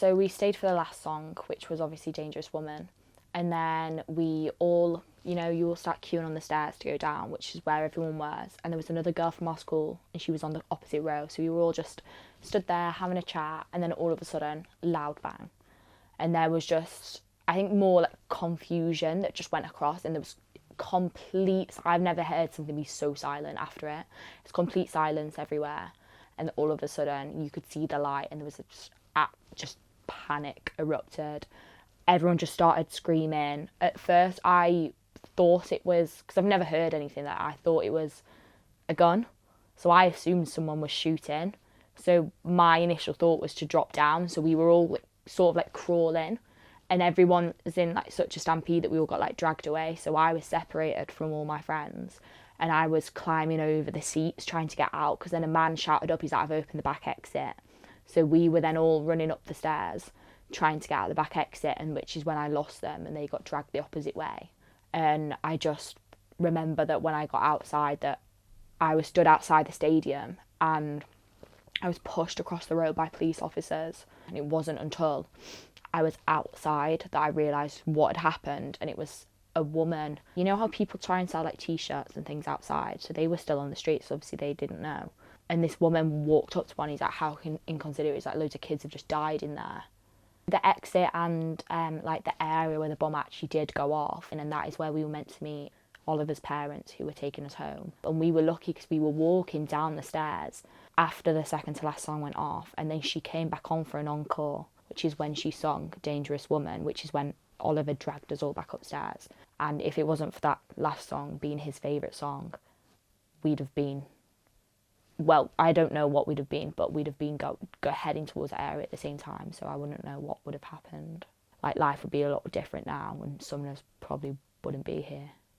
So we stayed for the last song, which was obviously Dangerous Woman. And then we all, you all start queuing on the stairs to go down, which is where everyone was. And there was another girl from our school, and she was on the opposite row. So we were all just stood there having a chat, and then all of a sudden, loud bang. And there was just, I think, more like confusion that just went across, and there was I've never heard something be so silent after it. It's complete silence everywhere. And all of a sudden, you could see the light, and there was just panic erupted. Everyone just started screaming. At first, I thought it was, because I've never heard anything like that, I thought it was a gun. So I assumed someone was shooting. So my initial thought was to drop down. So we were all sort of crawling, and everyone was in such a stampede that we all got dragged away. So I was separated from all my friends, and I was climbing over the seats trying to get out, because then a man shouted up, he's like, I've opened the back exit. So we were then all running up the stairs trying to get out the back exit, and which is when I lost them and they got dragged the opposite way. And I just remember that when I got outside, that I was stood outside the stadium and I was pushed across the road by police officers. And it wasn't until I was outside that I realised what had happened, and it was a woman. You know how people try and sell t-shirts and things outside? So they were still on the streets, so obviously they didn't know. And this woman walked up to one, he's like, how inconsiderate, it's loads of kids have just died in there. The exit and the area where the bomb actually did go off, and then that is where we were meant to meet Oliver's parents, who were taking us home. And we were lucky because we were walking down the stairs after the second to last song went off, and then she came back on for an encore, which is when she sung Dangerous Woman, which is when Oliver dragged us all back upstairs. And if it wasn't for that last song being his favourite song, we'd have been, well, I don't know what we'd have been, but we'd have been heading towards that area at the same time, so I wouldn't know what would have happened. Life would be a lot different now, and some of us probably wouldn't be here.